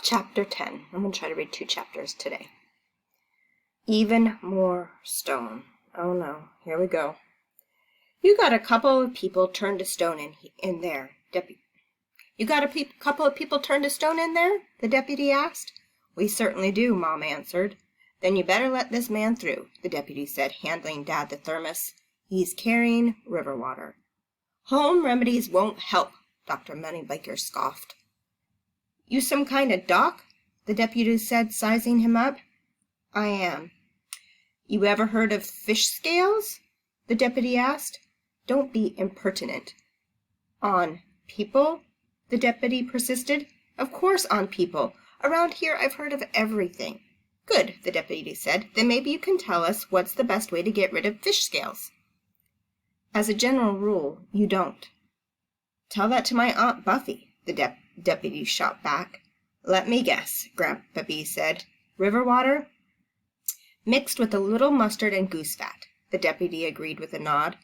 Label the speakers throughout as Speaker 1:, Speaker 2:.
Speaker 1: Chapter 10. I'm going to try to read 2 chapters today. Even more stone. Oh no, here we go. You got a couple of people turned to stone in there, deputy. You got a couple of people turned to stone in there? The deputy asked. We certainly do, Mom answered. Then you better let this man through, the deputy said, handing Dad the thermos. He's carrying river water. Home remedies won't help, Dr. Moneybaker scoffed. You some kind of doc? The deputy said, sizing him up. I am. You ever heard of fish scales? The deputy asked. Don't be impertinent. On people? The deputy persisted. Of course on people. Around here I've heard of everything. Good, the deputy said. Then maybe you can tell us what's the best way to get rid of fish scales. As a general rule, you don't. Tell that to my Aunt Buffy, the deputy shot back. Let me guess, Grandpa B said. River water? Mixed with a little mustard and goose fat, the deputy agreed with a nod.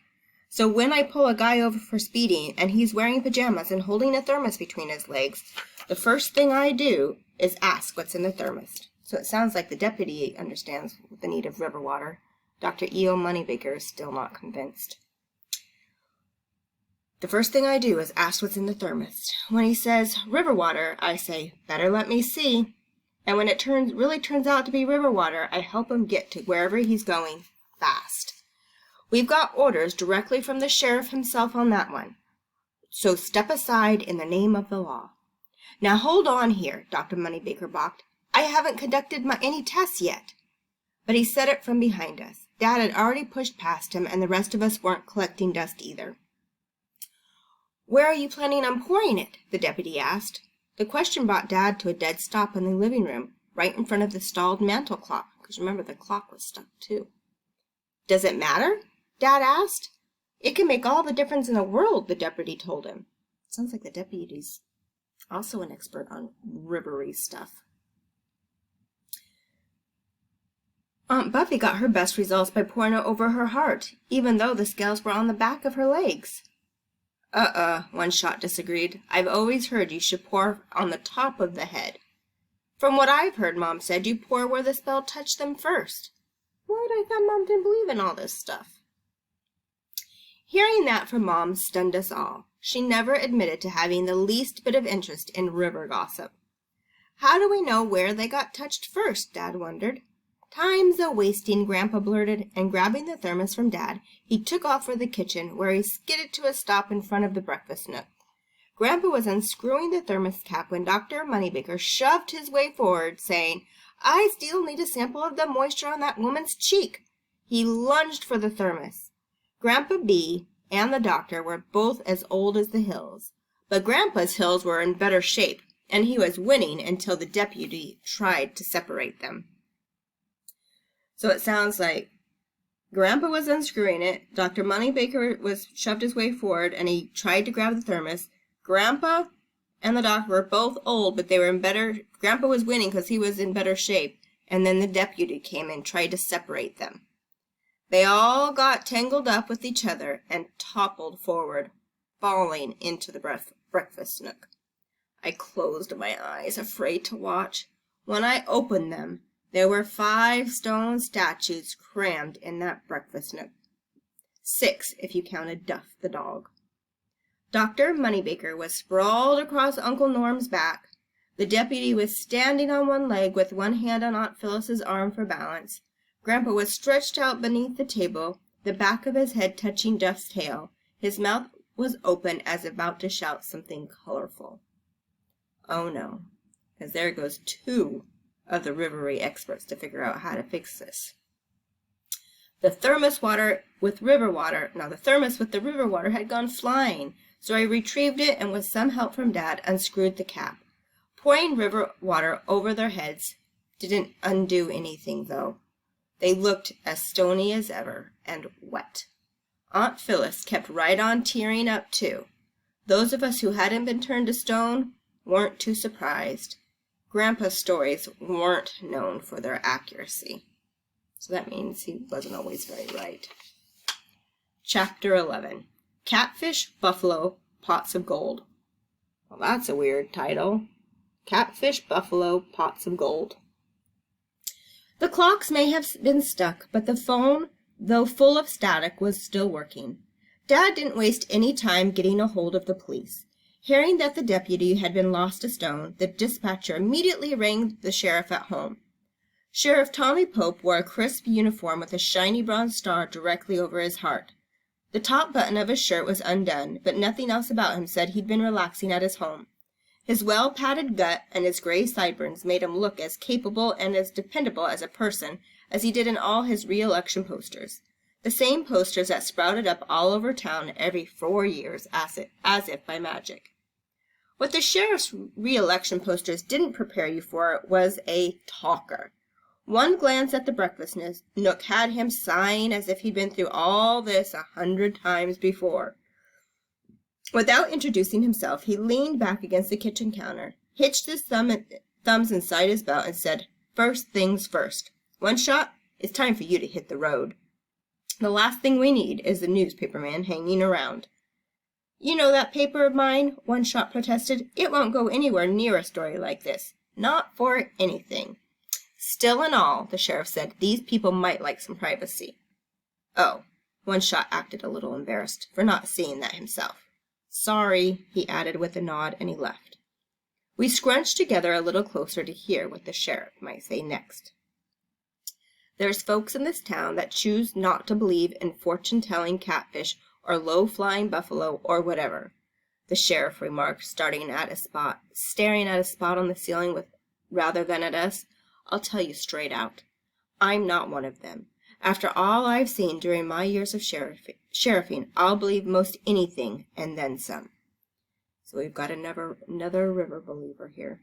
Speaker 1: So when I pull a guy over for speeding and he's wearing pajamas and holding a thermos between his legs, the first thing I do is ask what's in the thermos. So it sounds like the deputy understands the need of river water. Dr. E.O. Moneybaker is still not convinced. The first thing I do is ask what's in the thermos. When he says river water, I say, better let me see. And when it really turns out to be river water, I help him get to wherever he's going fast. We've got orders directly from the sheriff himself on that one. So step aside in the name of the law. Now hold on here, Dr. Moneybaker balked. I haven't conducted any tests yet. But he said it from behind us. Dad had already pushed past him, and the rest of us weren't collecting dust either. Where are you planning on pouring it? The deputy asked. The question brought Dad to a dead stop in the living room, right in front of the stalled mantel clock, because remember the clock was stuck too. Does it matter? Dad asked. It can make all the difference in the world, the deputy told him. Sounds like the deputy's also an expert on rivery stuff. Aunt Buffy got her best results by pouring it over her heart, even though the scales were on the back of her legs. One shot disagreed. I've always heard you should pour on the top of the head. From what I've heard, Mom said, you pour where the spell touched them first. What? I thought Mom didn't believe in all this stuff. Hearing that from Mom stunned us all. She never admitted to having the least bit of interest in river gossip. How do we know where they got touched first? Dad wondered. Time's a-wasting, Grandpa blurted, and grabbing the thermos from Dad, he took off for the kitchen, where he skidded to a stop in front of the breakfast nook. Grandpa was unscrewing the thermos cap when Dr. Moneybaker shoved his way forward, saying, I still need a sample of the moisture on that woman's cheek. He lunged for the thermos. Grandpa B and the doctor were both as old as the hills, but Grandpa's hills were in better shape, and he was winning until the deputy tried to separate them. So it sounds like Grandpa was unscrewing it, Dr. Moneybaker shoved his way forward, and he tried to grab the thermos. Grandpa and the doctor were both old, but they were in better. Grandpa was winning because he was in better shape, and then the deputy came and tried to separate them. They all got tangled up with each other and toppled forward, falling into the breakfast nook. I closed my eyes, afraid to watch. When I opened them, there were 5 stone statues crammed in that breakfast nook. 6, if you counted Duff the dog. Dr. Moneybaker was sprawled across Uncle Norm's back. The deputy was standing on one leg with one hand on Aunt Phyllis's arm for balance. Grandpa was stretched out beneath the table, the back of his head touching Duff's tail. His mouth was open as about to shout something colorful. Oh no, because there goes 2 of the rivery experts to figure out how to fix this. The thermos with the river water had gone flying, so I retrieved it and with some help from Dad unscrewed the cap. Pouring river water over their heads didn't undo anything, though. They looked as stony as ever and wet. Aunt Phyllis kept right on tearing up, too. Those of us who hadn't been turned to stone weren't too surprised. Grandpa's stories weren't known for their accuracy. So that means he wasn't always very right. Chapter 11. Catfish, Buffalo, Pots of Gold. Well, that's a weird title. Catfish, buffalo, pots of gold. The clocks may have been stuck, but the phone, though full of static, was still working. Dad didn't waste any time getting a hold of the police. Hearing that the deputy had been lost to stone, the dispatcher immediately rang the sheriff at home. Sheriff Tommy Pope wore a crisp uniform with a shiny bronze star directly over his heart. The top button of his shirt was undone, but nothing else about him said he'd been relaxing at his home. His well-padded gut and his gray sideburns made him look as capable and as dependable as a person as he did in all his re-election posters. The same posters that sprouted up all over town every 4 years, as if by magic. What the sheriff's re-election posters didn't prepare you for was a talker. One glance at the breakfast nook had him sighing as if he'd been through all this 100 times before. Without introducing himself, he leaned back against the kitchen counter, hitched his thumbs inside his belt, and said, "First things first. One Shot, it's time for you to hit the road. The last thing we need is the newspaper man hanging around." "You know that paper of mine?" One Shot protested. "It won't go anywhere near a story like this. Not for anything." "Still and all," the sheriff said, "these people might like some privacy." "Oh," One Shot acted a little embarrassed for not seeing that himself. "Sorry," he added with a nod, and he left. We scrunched together a little closer to hear what the sheriff might say next. "There's folks in this town that choose not to believe in fortune-telling catfish or low-flying buffalo or whatever," the sheriff remarked, staring at a spot on the ceiling rather than at us. "I'll tell you straight out. I'm not one of them. After all I've seen during my years of sheriffing, I'll believe most anything and then some." So we've got another river believer here.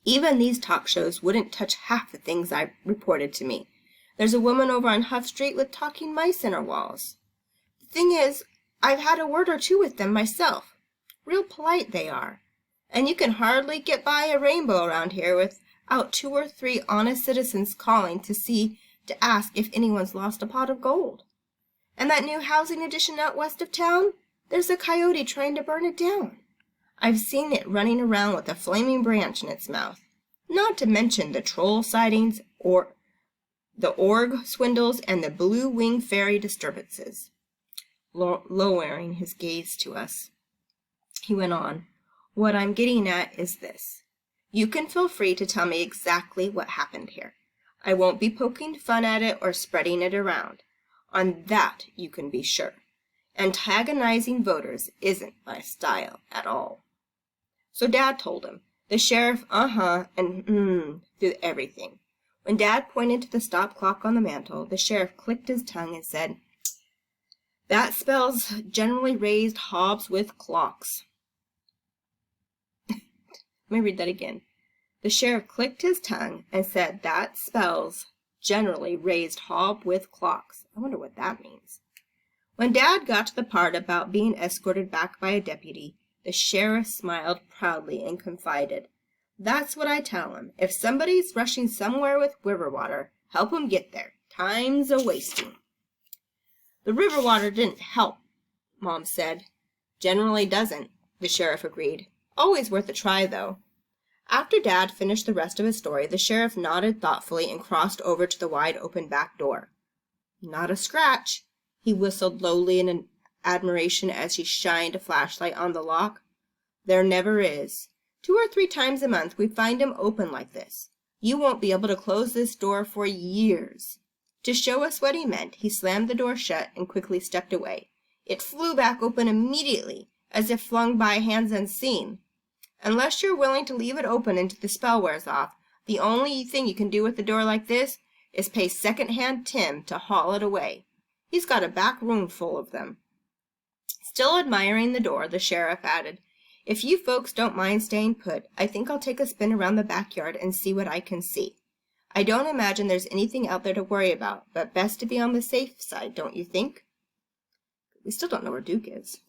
Speaker 1: "Even these talk shows wouldn't touch half the things I reported to me. There's a woman over on Huff Street with talking mice in her walls. The thing is, I've had a word or two with them myself. Real polite they are. And you can hardly get by a rainbow around here without 2 or 3 honest citizens calling to ask if anyone's lost a pot of gold. And that new housing addition out west of town, there's a coyote trying to burn it down. I've seen it running around with a flaming branch in its mouth. Not to mention the troll sightings, or the org swindles, and the blue-winged fairy disturbances." Lowering his gaze to us, he went on, "What I'm getting at is this. You can feel free to tell me exactly what happened here. I won't be poking fun at it or spreading it around. On that you can be sure. Antagonizing voters isn't my style at all." So Dad told him. The sheriff and through everything. When Dad pointed to the stop clock on the mantel, the sheriff clicked his tongue and said, "That spells generally raised hobs with clocks." Let me read that again. The sheriff clicked his tongue and said, "That spells generally raised hob with clocks." I wonder what that means. When Dad got to the part about being escorted back by a deputy, the sheriff smiled proudly and confided, "That's what I tell 'em. If somebody's rushing somewhere with river water, help 'em get there. Time's a-wasting." "The river water didn't help," Mom said. "Generally doesn't," the sheriff agreed. "Always worth a try, though." After Dad finished the rest of his story, the sheriff nodded thoughtfully and crossed over to the wide-open back door. "Not a scratch," he whistled lowly in admiration as he shined a flashlight on the lock. "There never is. 2 or 3 times a month we find 'em open like this. You won't be able to close this door for years." To show us what he meant, he slammed the door shut and quickly stepped away. It flew back open immediately, as if flung by hands unseen. Unless you're willing to leave it open until the spell wears off, the only thing you can do with a door like this is pay second-hand Tim to haul it away. He's got a back room full of them. Still admiring the door, the sheriff added, "If you folks don't mind staying put, I think I'll take a spin around the backyard and see what I can see. I don't imagine there's anything out there to worry about, but best to be on the safe side, don't you think?" We still don't know where Duke is.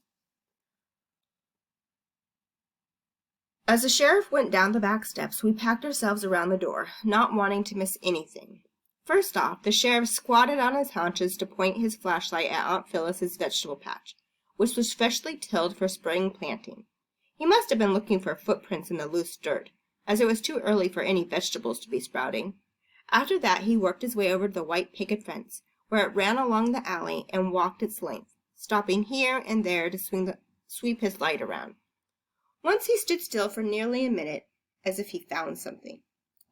Speaker 1: As the sheriff went down the back steps, we packed ourselves around the door, not wanting to miss anything. First off, the sheriff squatted on his haunches to point his flashlight at Aunt Phyllis's vegetable patch, which was freshly tilled for spring planting. He must have been looking for footprints in the loose dirt, as it was too early for any vegetables to be sprouting. After that he worked his way over to the white picket fence, where it ran along the alley, and walked its length, stopping here and there to sweep his light around. Once he stood still for nearly a minute, as if he found something.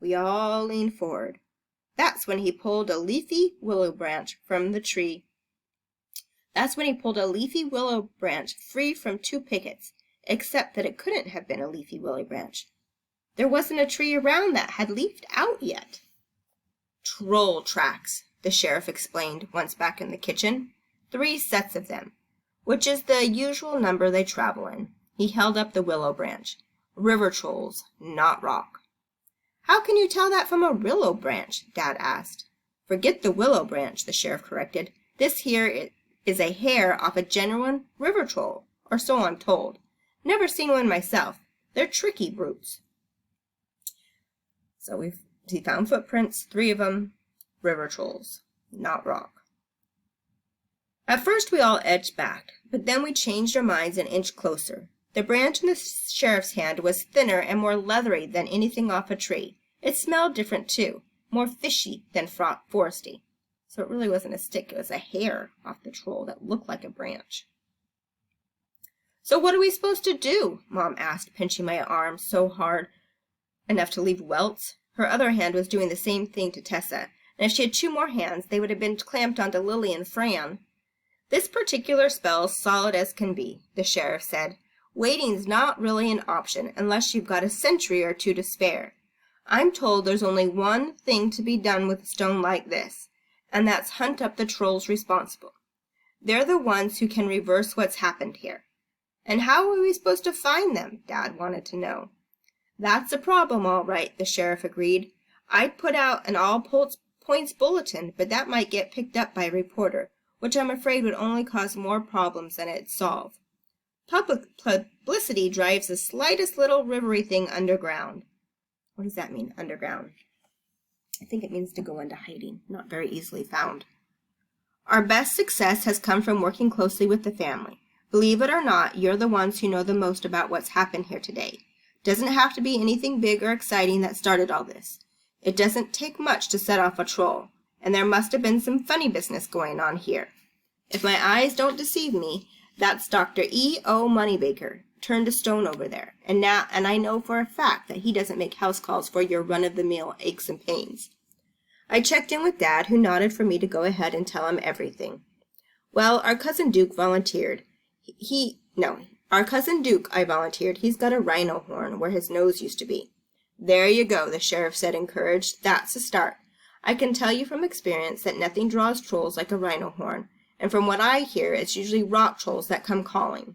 Speaker 1: We all leaned forward. That's when he pulled a leafy willow branch from the tree. That's when he pulled a leafy willow branch free from 2 pickets, except that it couldn't have been a leafy willow branch. There wasn't a tree around that had leafed out yet. Troll tracks, the sheriff explained once back in the kitchen. 3 sets of them, which is the usual number they travel in. He held up the willow branch. River trolls, not rock. How can you tell that from a willow branch? Dad asked. Forget the willow branch, the sheriff corrected. This here is a hair off a genuine river troll, or so I'm told. Never seen one myself. They're tricky brutes. So he found footprints, 3 of them, river trolls, not rock. At first we all edged back, but then we changed our minds and inched closer. The branch in the sheriff's hand was thinner and more leathery than anything off a tree. It smelled different, too, more fishy than foresty. So it really wasn't a stick, it was a hair off the troll that looked like a branch. So what are we supposed to do? Mom asked, pinching my arm so hard enough to leave welts. Her other hand was doing the same thing to Tessa, and if she had 2 more hands, they would have been clamped onto Lily and Fran. This particular spell's solid as can be, the sheriff said. Waiting's not really an option unless you've got a century or 2 to spare. I'm told there's only one thing to be done with a stone like this, and that's hunt up the trolls responsible. They're the ones who can reverse what's happened here. And how are we supposed to find them? Dad wanted to know. That's a problem, all right, the sheriff agreed. I'd put out an all-points bulletin, but that might get picked up by a reporter, which I'm afraid would only cause more problems than it'd solve. Publicity drives the slightest little rivery thing underground. What does that mean, underground? I think it means to go into hiding, not very easily found. Our best success has come from working closely with the family. Believe it or not, you're the ones who know the most about what's happened here today. Doesn't have to be anything big or exciting that started all this. It doesn't take much to set off a troll, and there must have been some funny business going on here. If my eyes don't deceive me, that's Dr. E.O. Moneybaker, turned to stone over there, and I know for a fact that he doesn't make house calls for your run-of-the-mill aches and pains. I checked in with Dad, who nodded for me to go ahead and tell him everything. Well, our cousin Duke volunteered. Our cousin Duke, I volunteered. He's got a rhino horn where his nose used to be. There you go, the sheriff said, encouraged. That's a start. I can tell you from experience that nothing draws trolls like a rhino horn, and from what I hear, it's usually rock trolls that come calling.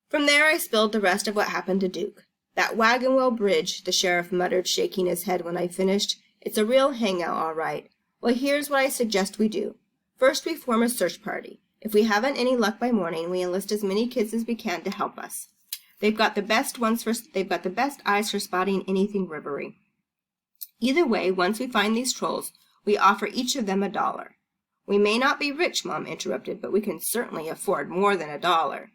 Speaker 1: From there I spilled the rest of what happened to Duke. That wagon wheel bridge, the sheriff muttered, shaking his head when I finished. It's a real hangout, all right. Well, here's what I suggest we do. First, we form a search party. If we haven't any luck by morning, we enlist as many kids as we can to help us. They've got the best eyes for spotting anything rivery. Either way, once we find these trolls, we offer each of them $1. We may not be rich, Mom interrupted, but we can certainly afford more than $1.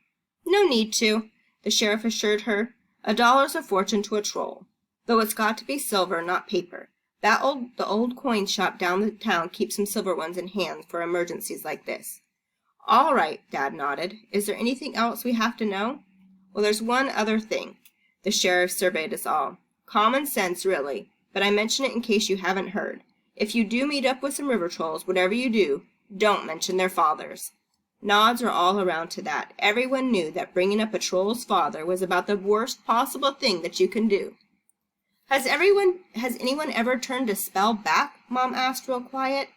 Speaker 1: No need to, the sheriff assured her. $1's a fortune to a troll, though it's got to be silver, not paper. The old coin shop down the town keeps some silver ones in hand for emergencies like this. All right, Dad nodded. Is there anything else we have to know? Well, there's one other thing. The sheriff surveyed us all. Common sense, really, but I mention it in case you haven't heard. If you do meet up with some river trolls, whatever you do, don't mention their fathers. Nods are all around to that. Everyone knew that bringing up a troll's father was about the worst possible thing that you can do. Has anyone ever turned a spell back? Mom asked real quiet.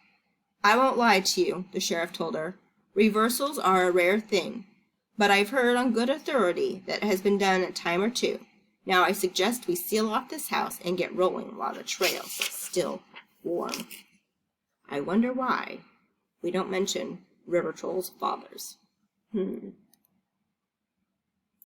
Speaker 1: I won't lie to you, the sheriff told her. Reversals are a rare thing, but I've heard on good authority that it has been done a time or 2. Now I suggest we seal off this house and get rolling while the trail's still warm. I wonder why we don't mention river trolls' fathers.